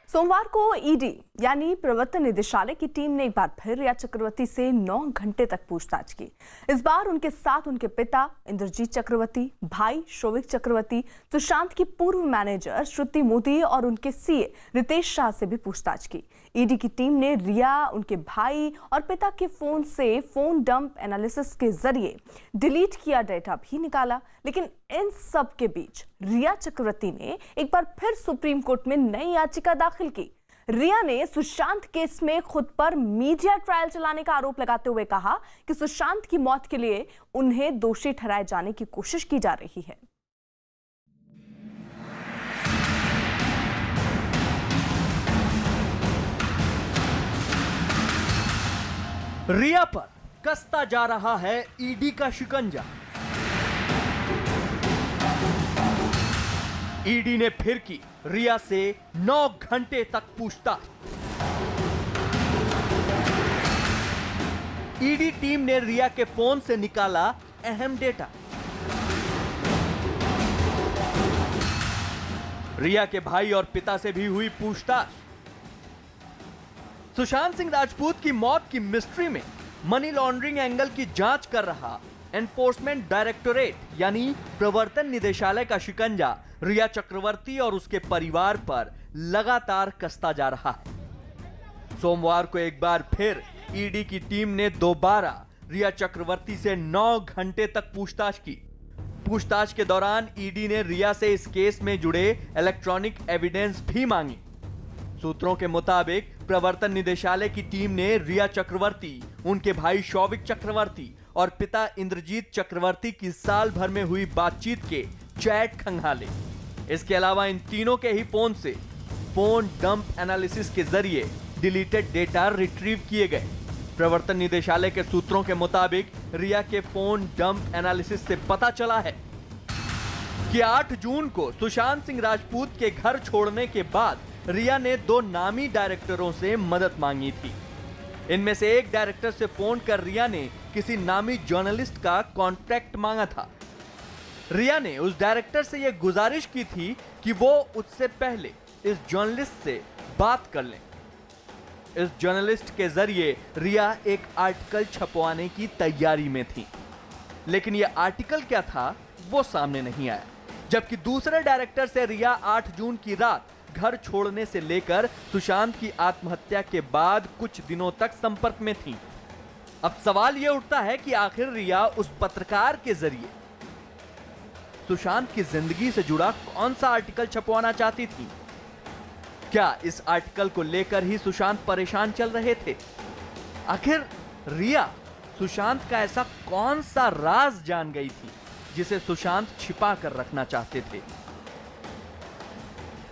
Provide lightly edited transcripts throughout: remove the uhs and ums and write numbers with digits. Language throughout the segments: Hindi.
सोमवार को ईडी यानी प्रवर्तन निदेशालय की टीम ने एक बार फिर रिया चक्रवर्ती से 9 घंटे तक पूछताछ की। इस बार उनके साथ उनके पिता इंद्रजीत चक्रवर्ती, भाई शोविक चक्रवर्ती, सुशांत की पूर्व मैनेजर श्रुति मोदी और उनके सीए रितेश शाह से भी पूछताछ की। ईडी की टीम ने रिया, उनके भाई और पिता के फोन से फोन डंप एनालिसिस के जरिए डिलीट किया डेटा भी निकाला। लेकिन इन सब के बीच रिया चक्रवर्ती ने एक बार फिर सुप्रीम कोर्ट में नई याचिका दाखिल की। रिया ने सुशांत केस में खुद पर मीडिया ट्रायल चलाने का आरोप लगाते हुए कहा कि सुशांत की मौत के लिए उन्हें दोषी ठहराए जाने की कोशिश की जा रही है। रिया पर कसता जा रहा है ईडी का शिकंजा। ईडी ने फिर की रिया से 9 घंटे तक पूछताछ। ईडी टीम ने रिया के फोन से निकाला अहम डेटा। रिया के भाई और पिता से भी हुई पूछताछ। सुशांत सिंह राजपूत की मौत की मिस्ट्री में मनी लॉन्ड्रिंग एंगल की जांच कर रहा एनफोर्समेंट डायरेक्टोरेट यानी प्रवर्तन निदेशालय का शिकंजा रिया चक्रवर्ती और उसके परिवार पर लगातार कसता जा रहा है। सोमवार को एक बार फिर ईडी की टीम ने दोबारा रिया चक्रवर्ती से 9 घंटे तक पूछताछ की। पूछताछ के दौरान ईडी ने रिया से इस केस में जुड़े इलेक्ट्रॉनिक एविडेंस भी मांगी। सूत्रों के मुताबिक प्रवर्तन निदेशालय की टीम ने रिया चक्रवर्ती, उनके भाई शौविक चक्रवर्ती और पिता इंद्रजीत चक्रवर्ती की साल भर में हुई बातचीत के चैट खंगाले। इसके अलावा इन तीनों के ही फोन से फोन डंप एनालिसिस के जरिए डिलीटेड डेटा रिट्रीव किए गए। प्रवर्तन निदेशालय के सूत्रों के मुताबिक रिया के फोन डंप एनालिसिस से पता चला है कि 8 जून को सुशांत सिंह राजपूत के घर छोड़ने के बाद रिया ने 2 नामी डायरेक्टरों से मदद मांगी थी। इनमें से एक डायरेक्टर से फोन कर रिया ने किसी नामी जर्नलिस्ट का कॉन्ट्रैक्ट मांगा था। रिया ने उस डायरेक्टर से यह गुजारिश की थी कि वो उससे पहले इस जर्नलिस्ट से बात कर लें। इस जर्नलिस्ट के जरिए रिया एक आर्टिकल छपवाने की तैयारी में थी, लेकिन यह आर्टिकल क्या था वो सामने नहीं आया। जबकि दूसरे डायरेक्टर से रिया 8 जून की रात घर छोड़ने से लेकर सुशांत की आत्महत्या के बाद कुछ दिनों तक संपर्क में थी। अब सवाल यह उठता है कि आखिर रिया उस पत्रकार के जरिए सुशांत की जिंदगी से जुड़ा कौन सा आर्टिकल छपवाना चाहती थी? क्या इस आर्टिकल को लेकर ही सुशांत परेशान चल रहे थे? आखिर रिया सुशांत का ऐसा कौन सा राज जान गई थी जिसे सुशांत छिपा कर रखना चाहते थे?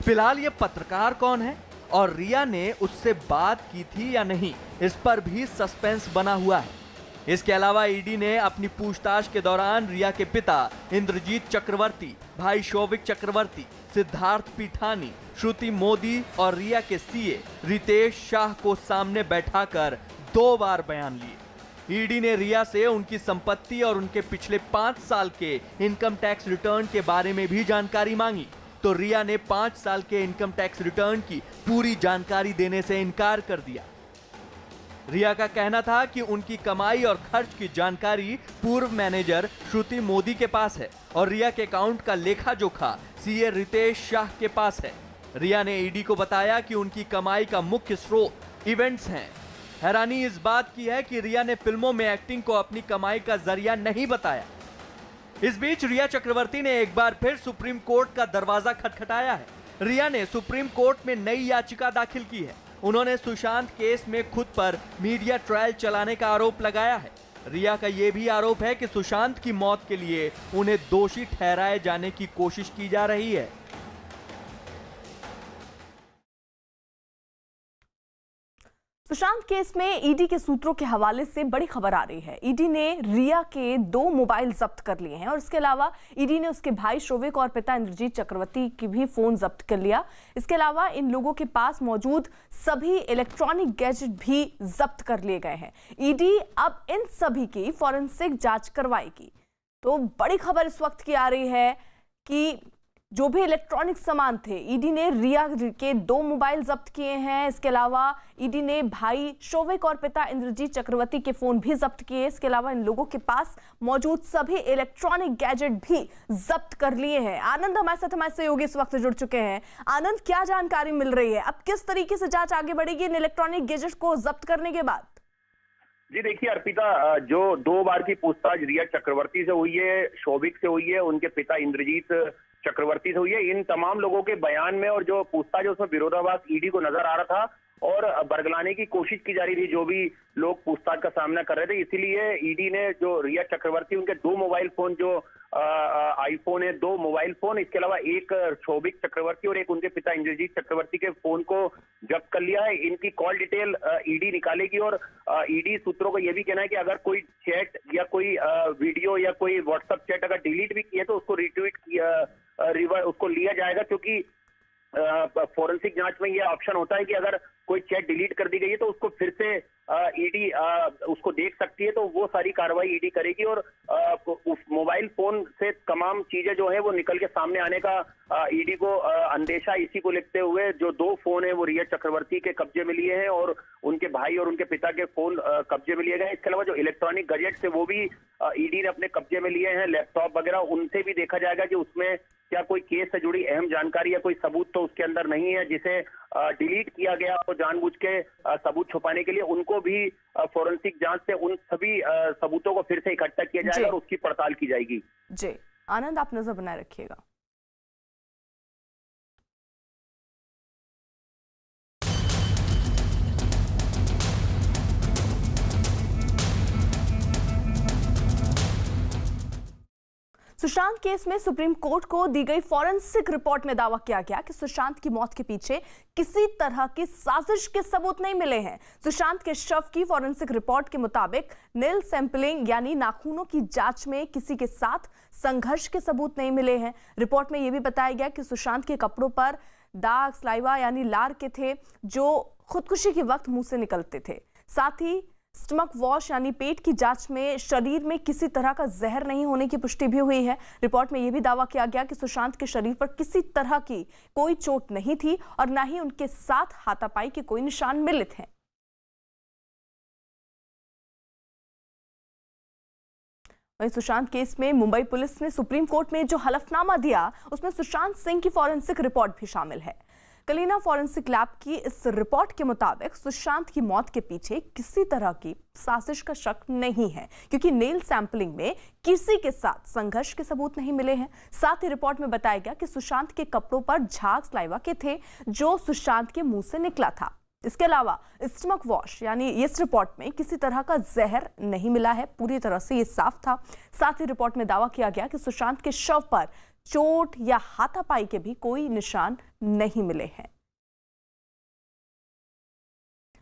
फिलहाल ये पत्रकार कौन है और रिया ने उससे बात की थी या नहीं, इस पर भी सस्पेंस बना हुआ है। इसके अलावा ईडी ने अपनी पूछताछ के दौरान रिया के पिता इंद्रजीत चक्रवर्ती, भाई शौविक चक्रवर्ती, सिद्धार्थ पीठानी, श्रुति मोदी और रिया के सीए रितेश शाह को सामने बैठाकर 2 बार बयान लिए। ईडी ने रिया से उनकी संपत्ति और उनके पिछले 5 साल के इनकम टैक्स रिटर्न के बारे में भी जानकारी मांगी, तो रिया ने 5 साल के इनकम टैक्स रिटर्न की पूरी जानकारी देने से इनकार कर दिया। रिया का कहना था कि उनकी कमाई और खर्च की जानकारी पूर्व मैनेजर श्रुति मोदी के पास है और रिया के अकाउंट का लेखा जोखा सीए रितेश शाह के पास है। रिया ने ईडी को बताया कि उनकी कमाई का मुख्य स्रोत इवेंट्स हैं। हैरानी इस बात की है कि रिया ने फिल्मों में एक्टिंग को अपनी कमाई का जरिया नहीं बताया। इस बीच रिया चक्रवर्ती ने एक बार फिर सुप्रीम कोर्ट का दरवाजा खटखटाया है। रिया ने सुप्रीम कोर्ट में नई याचिका दाखिल की है। उन्होंने सुशांत केस में खुद पर मीडिया ट्रायल चलाने का आरोप लगाया है। रिया का यह भी आरोप है कि सुशांत की मौत के लिए उन्हें दोषी ठहराए जाने की कोशिश की जा रही है। सुशांत केस में ईडी के सूत्रों के हवाले से बड़ी खबर आ रही है। ईडी ने रिया के 2 मोबाइल जब्त कर लिए हैं और इसके अलावा ईडी ने उसके भाई शोविक और पिता इंद्रजीत चक्रवर्ती की भी फोन जब्त कर लिया। इसके अलावा इन लोगों के पास मौजूद सभी इलेक्ट्रॉनिक गैजेट भी जब्त कर लिए गए हैं। ईडी अब इन सभी की फॉरेंसिक जांच करवाएगी। तो बड़ी खबर इस वक्त की आ रही है कि जो भी इलेक्ट्रॉनिक सामान थे, ईडी ने रिया के 2 मोबाइल जब्त किए हैं। इसके अलावा ईडी ने भाई शोविक और पिता इंद्रजीत चक्रवर्ती के फोन भी जब्त किए। इसके अलावा इन लोगों के पास मौजूद सभी इलेक्ट्रॉनिक गैजेट भी जब्त कर लिए हैं। आनंद हमारे सहयोगी इस वक्त जुड़ चुके हैं। आनंद, क्या जानकारी मिल रही है? अब किस तरीके से जांच आगे बढ़ेगी इन इलेक्ट्रॉनिक गैजेट को जब्त करने के बाद? जी देखिए अर्पिता, जो 2 बार की पूछताछ रिया चक्रवर्ती से हुई है, शोभिक से हुई है, उनके पिता इंद्रजीत चक्रवर्ती से हुई है, इन तमाम लोगों के बयान में और जो पूछताछ है उसमें विरोधाभास ईडी को नजर आ रहा था और बरगलाने की कोशिश की जा रही थी जो भी लोग पूछताछ का सामना कर रहे थे। इसीलिए ईडी ने जो रिया चक्रवर्ती, उनके 2 मोबाइल फोन, जो आईफोन है, 2 मोबाइल फोन, इसके अलावा एक शोभिक चक्रवर्ती और एक उनके पिता इंद्रजीत चक्रवर्ती के फोन को जब्त कर लिया है। इनकी कॉल डिटेल ईडी निकालेगी और ईडी सूत्रों का यह भी कहना है कि अगर कोई चैट या कोई वीडियो या कोई व्हाट्सएप चैट अगर डिलीट भी किया तो उसको रिट्वीट किया, उसको लिया जाएगा, क्योंकि फोरेंसिक जांच में यह ऑप्शन होता है कि अगर कोई चैट डिलीट कर दी गई है तो उसको फिर से ईडी उसको देख सकती है, तो वो सारी कार्रवाई ईडी करेगी और उस मोबाइल फोन से तमाम चीजें जो है वो निकल के सामने आने का ईडी को अंदेशा। इसी को लिखते हुए जो 2 फोन है वो रिया चक्रवर्ती के कब्जे में लिए हैं और उनके भाई और उनके पिता के फोन कब्जे में लिए गए। इसके अलावा जो इलेक्ट्रॉनिक गैजेट्स है वो भी ईडी ने अपने कब्जे में लिए हैं, लैपटॉप वगैरह, उनसे भी देखा जाएगा कि उसमें क्या कोई केस से जुड़ी अहम जानकारी या कोई सबूत तो उसके अंदर नहीं है जिसे डिलीट किया गया और जानबूझ के सबूत छुपाने के लिए। उनको भी फोरेंसिक जांच से उन सभी सबूतों को फिर से इकट्ठा किया जाएगा और उसकी पड़ताल की जाएगी। जी आनंद, आप नजर बनाए रखिएगा। सुशांत केस में सुप्रीम कोर्ट को दी गई फॉरेंसिक रिपोर्ट में दावा किया गया कि सुशांत की मौत के पीछे किसी तरह की साजिश के सबूत नहीं मिले हैं। सुशांत के शव की फॉरेंसिक रिपोर्ट के मुताबिक नेल सैंपलिंग यानी नाखूनों की जांच में किसी के साथ संघर्ष के सबूत नहीं मिले हैं। रिपोर्ट में यह भी बताया गया कि सुशांत के कपड़ों पर दाग, स्लाइवा यानी लार के थे जो खुदकुशी के वक्त मुंह से निकलते थे। साथ ही स्टमक वॉश यानी पेट की जांच में शरीर में किसी तरह का जहर नहीं होने की पुष्टि भी हुई है। रिपोर्ट में यह भी दावा किया गया कि सुशांत के शरीर पर किसी तरह की कोई चोट नहीं थी और न ही उनके साथ हाथापाई के कोई निशान मिलित हैं। वहीं सुशांत केस में मुंबई पुलिस ने सुप्रीम कोर्ट में जो हलफनामा दिया उसमें सुशांत सिंह की फॉरेंसिक रिपोर्ट भी शामिल है। कलीना फॉरेंसिक लैब की इस रिपोर्ट के मुताबिक सुशांत की मौत के पीछे किसी तरह की साजिश का शक नहीं है, क्योंकि नेल सैंपलिंग में किसी के साथ संघर्ष के सबूत नहीं मिले हैं। साथ ही रिपोर्ट में बताया गया कि सुशांत के कपड़ों पर झाग स्लाइवा के थे जो सुशांत के मुंह से निकला था। इसके अलावा स्टमक वॉश यानी इस रिपोर्ट में किसी तरह का जहर नहीं मिला है, पूरी तरह से ये साफ था। साथ ही रिपोर्ट में दावा किया गया कि सुशांत के शव पर चोट या हाथापाई के भी कोई निशान नहीं मिले हैं।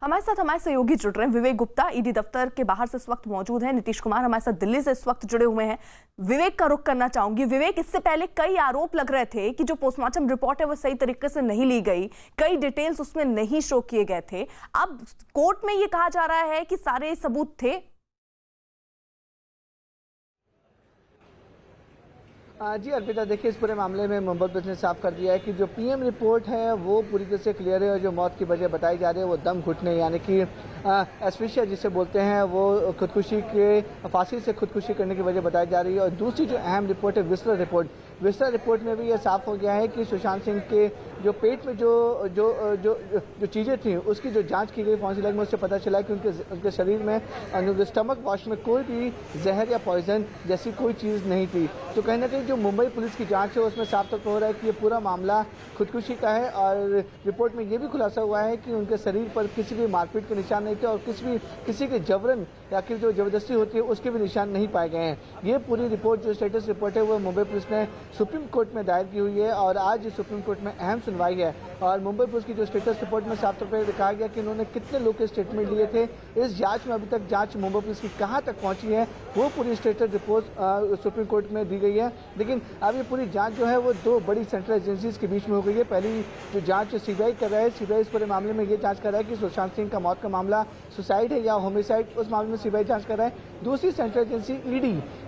हमारे साथ हमारे सहयोगी जुड़ रहे हैं। विवेक गुप्ता ईडी दफ्तर के बाहर से इस वक्त मौजूद हैं। नीतीश कुमार हमारे साथ दिल्ली से इस वक्त जुड़े हुए हैं। विवेक का रुख करना चाहूंगी। विवेक, इससे पहले कई आरोप लग रहे थे कि जो पोस्टमार्टम रिपोर्ट है वो सही तरीके से नहीं ली गई, कई डिटेल्स उसमें नहीं शो किए गए थे। अब कोर्ट में ये कहा जा रहा है कि सारे सबूत थे। जी अर्पिता, देखिए इस पूरे मामले में मुंबई पुलिस ने साफ कर दिया है कि जो पीएम रिपोर्ट है वो पूरी तरह से क्लियर है और जो मौत की वजह बताई जा रही है वो दम घुटने यानी कि एस्फिक्सिया जिसे बोलते हैं वो खुदकुशी के फांसी से खुदकुशी करने की वजह बताई जा रही है। और दूसरी जो अहम रिपोर्ट है विस्तार रिपोर्ट में भी ये साफ हो गया है कि सुशांत सिंह के जो पेट में जो चीज़ें थी उसकी जो जांच की गई फॉरेंसिक लैब में, उससे पता चला कि उनके शरीर में स्टमक वॉश में कोई भी जहर या पॉइजन जैसी कोई चीज़ नहीं थी। तो कहीं ना कहीं जो मुंबई पुलिस की जांच है उसमें साफ तौर पर हो रहा है कि ये पूरा मामला खुदकुशी का है। और रिपोर्ट में ये भी खुलासा हुआ है कि उनके शरीर पर किसी भी मारपीट के निशान नहीं थे और किसी के जबरन या फिर जो जबरदस्ती होती है उसके भी निशान नहीं पाए गए हैं। ये पूरी रिपोर्ट जो स्टेटस रिपोर्ट है वो मुंबई पुलिस ने सुप्रीम कोर्ट में दायर की हुई है और आज सुप्रीम कोर्ट में अहम सुनवाई है। और मुंबई पुलिस की जो स्टेटस रिपोर्ट में साफ तौर पर कहा गया कि उन्होंने कितने लोग के स्टेटमेंट लिए थे। इस जांच में अभी तक जांच मुंबई पुलिस की कहां तक पहुंची है वो पूरी स्टेटस रिपोर्ट सुप्रीम कोर्ट में दी गई है। लेकिन अब ये पूरी जांच जो है वो 2 बड़ी सेंट्रल एजेंसीज के बीच में हो गई है। पहली जो जांच सीबीआई कर रहा है, सीबीआई इस पूरे मामले में ये जांच कर रहा है कि सुशांत सिंह का मौत का मामला सुसाइड है या होमिसाइड, उस मामले में सीबीआई जांच कर रहा है। दूसरी सेंट्रल एजेंसी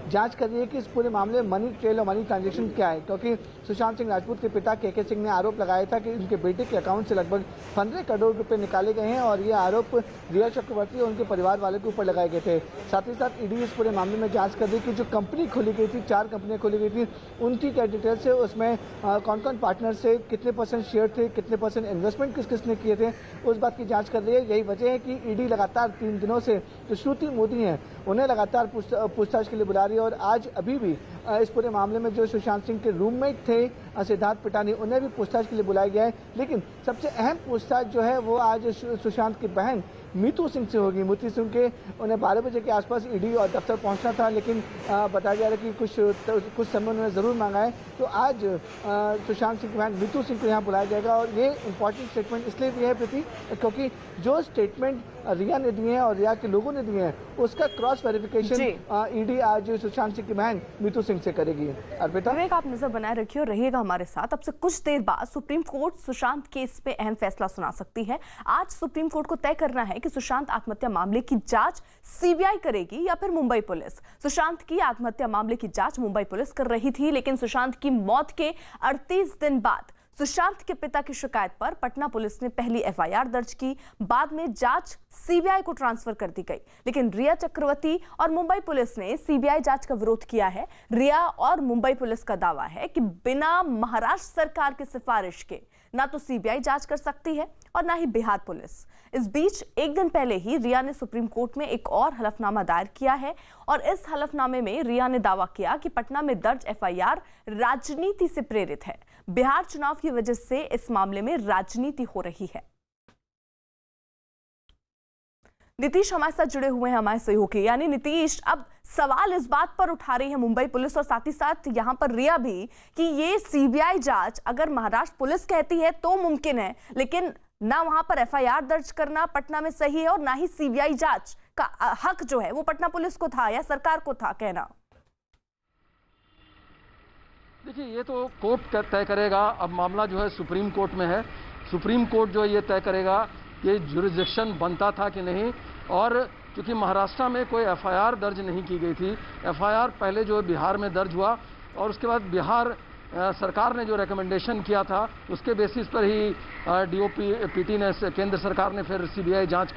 जांच कर रही है कि इस पूरे मामले में मनी ट्रेल और मनी ट्रांजैक्शन क्या है, क्योंकि सुशांत सिंह राजपूत के पिता के सिंह ने आरोप लगाया था कि उनके बेटे के अकाउंट से लगभग 15 करोड़ रुपए निकाले गए हैं और ये आरोप रिया चक्रवर्ती और उनके परिवार वाले के ऊपर लगाए गए थे। साथ ही साथ ईडी इस पूरे मामले में जांच कर रही कि जो कंपनी खोली गई थी, 4 कंपनियां खोली गई थी, उनकी क्या डिटेल्स है, उसमें कौन कौन पार्टनर से कितने % शेयर थे, कितने % इन्वेस्टमेंट किस किसने किए थे, उस बात की जांच कर रही है। यही वजह है कि ईडी लगातार 3 दिनों से जो श्रुति मोदी हैं उन्हें लगातार पूछताछ के लिए बुला रही है और आज अभी भी इस पूरे मामले में जो सुशांत सिंह के रूममेट थे सिद्धार्थ पिटानी, उन्हें भी पूछताछ के लिए बुलाया गया है। लेकिन सबसे अहम पूछताछ जो है वो आज सुशांत की बहन मीतू सिंह से होगी। मीतू सिंह के उन्हें 12 बजे के आसपास ईडी और दफ्तर पहुंचना था, लेकिन बताया जा रहा है कि कुछ समय उन्होंने ज़रूर मांगा है। तो आज सुशांत सिंह की बहन मीतू सिंह को यहाँ बुलाया जाएगा और ये इंपॉर्टेंट स्टेटमेंट इसलिए भी है प्रीति, क्योंकि जो स्टेटमेंट रिया ने दिए हैं और रिया के लोगों ने दिए हैं उसका क्रॉस वेरिफिकेशन ईडी आज सुशांत सिंह की बहन मीतू सिंह से करेगी। अर्पिता, आप नजर बनाए रखिए और रहिएगा हमारे साथ। अब से कुछ देर बाद सुप्रीम कोर्ट सुशांत केस पे अहम फैसला सुना सकती है। आज सुप्रीम कोर्ट को तय करना है कि सुशांत आत्महत्या मामले की जांच सीबीआई करेगी या फिर मुंबई पुलिस। सुशांत की आत्महत्या मामले की जांच मुंबई पुलिस कर रही थी, लेकिन सुशांत की मौत के 38 दिन बाद सुशांत के पिता की शिकायत पर पटना पुलिस ने पहली एफआईआर दर्ज की। बाद में जांच सीबीआई को ट्रांसफर कर दी गई, लेकिन रिया चक्रवर्ती और मुंबई पुलिस ने सीबीआई जांच का विरोध किया है। रिया और मुंबई पुलिस का दावा है कि बिना महाराष्ट्र सरकार की सिफारिश के ना तो सीबीआई जांच कर सकती है और ना ही बिहार पुलिस। इस बीच एक दिन पहले ही रिया ने सुप्रीम कोर्ट में एक और हलफनामा दायर किया है और इस हलफनामे में रिया ने दावा किया कि पटना में दर्ज एफआईआर राजनीति से प्रेरित है। बिहार चुनाव की वजह से इस मामले में राजनीति हो रही है। नीतीश हमारे साथ जुड़े हुए हैं, हमारे सहयोगी। यानी नीतीश, अब सवाल इस बात पर उठा रही है मुंबई पुलिस और साथ ही साथ यहां पर रिया भी कि ये सीबीआई जांच अगर महाराष्ट्र पुलिस कहती है तो मुमकिन है, लेकिन ना वहां पर एफआईआर दर्ज करना पटना में सही है और ना ही सीबीआई जांच का हक जो है वो पटना पुलिस को था या सरकार को था कहना। देखिए, ये तो कोर्ट तय करेगा। अब मामला जो है सुप्रीम कोर्ट में है। सुप्रीम कोर्ट जो है ये तय करेगा कि जुरिसडिक्शन बनता था कि नहीं। और क्योंकि महाराष्ट्र में कोई एफआईआर दर्ज नहीं की गई थी, एफआईआर पहले जो है बिहार में दर्ज हुआ और उसके बाद बिहार सरकार ने जो रिकमेंडेशन किया था उसके बेसिस पर ही डीओपीटी ने, केंद्र सरकार ने फिर सीबीआई जांच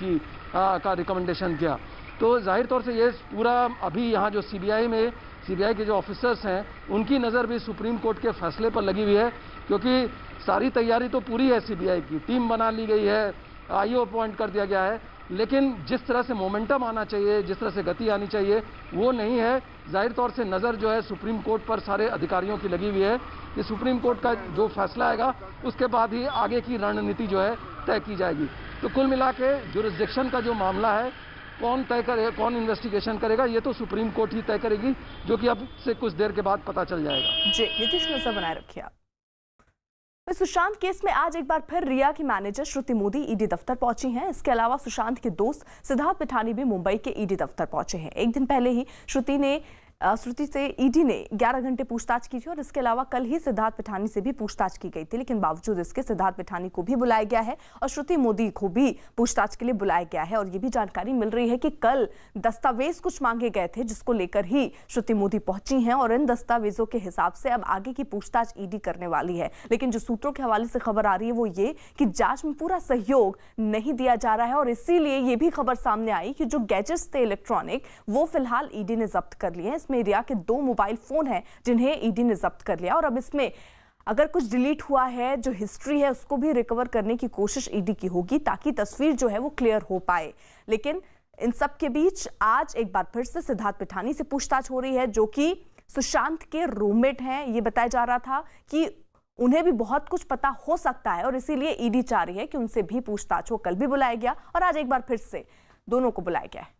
का रिकमेंडेशन किया। तो जाहिर तौर से ये पूरा अभी यहाँ जो सीबीआई के जो ऑफिसर्स हैं उनकी नज़र भी सुप्रीम कोर्ट के फैसले पर लगी हुई है, क्योंकि सारी तैयारी तो पूरी है सीबीआई की, टीम बना ली गई है, आईओ अपॉइंट कर दिया गया है, लेकिन जिस तरह से मोमेंटम आना चाहिए, जिस तरह से गति आनी चाहिए वो नहीं है। जाहिर तौर से नज़र जो है सुप्रीम कोर्ट पर सारे अधिकारियों की लगी हुई है कि सुप्रीम कोर्ट का जो फैसला आएगा उसके बाद ही आगे की रणनीति जो है तय की जाएगी। तो कुल मिला के जुरिसडिक्शन का जो मामला है, कौन तय करे, कौन इन्वेस्टिगेशन करेगा, ये तो सुप्रीम कोर्ट ही तय करेगी, जो कि अब से कुछ देर के बाद पता चल जाएगा। जी नीतीश, नजर बनाए रखिए आप। सुशांत केस में आज एक बार फिर रिया की मैनेजर श्रुति मोदी ईडी दफ्तर पहुंची हैं। इसके अलावा सुशांत के दोस्त सिद्धार्थ पिठानी भी मुंबई के ईडी दफ्तर पहुंचे हैं। एक दिन पहले ही श्रुति से ईडी ने 11 घंटे पूछताछ की थी और इसके अलावा कल ही सिद्धार्थ पिठानी से भी पूछताछ की गई थी, लेकिन बावजूद इसके सिद्धार्थ पिठानी को भी बुलाया गया है और श्रुति मोदी को भी पूछताछ के लिए बुलाया गया है। और ये भी जानकारी मिल रही है कि कल दस्तावेज कुछ मांगे गए थे जिसको लेकर ही श्रुति मोदी पहुंची हैं और इन दस्तावेजों के हिसाब से अब आगे की पूछताछ ईडी करने वाली है। लेकिन जो सूत्रों के हवाले से खबर आ रही है वो ये कि जांच में पूरा सहयोग नहीं दिया जा रहा है और इसीलिए ये भी खबर सामने आई कि जो गैजेट्स थे इलेक्ट्रॉनिक वो फिलहाल ईडी ने जब्त कर लिए हैं। इसमें रिया के 2 मोबाइल फोन हैं जिन्हें ईडी ने जब्त कर लिया और अब इसमें अगर कुछ डिलीट हुआ है, जो हिस्ट्री है उसको भी रिकवर करने की कोशिश ईडी की होगी ताकि तस्वीर जो है वो क्लियर हो पाए। लेकिन इन सब के बीच आज एक बार फिर से सिद्धार्थ पिठानी से पूछताछ हो रही है, जो कि सुशांत के रूममेट हैं। ये बताया जा रहा था कि उन्हें भी बहुत कुछ पता हो सकता है और इसीलिए ईडी चाह रही है कि उनसे भी पूछताछ हो। कल भी बुलाया गया और आज एक बार फिर से दोनों को बुलाया गया है।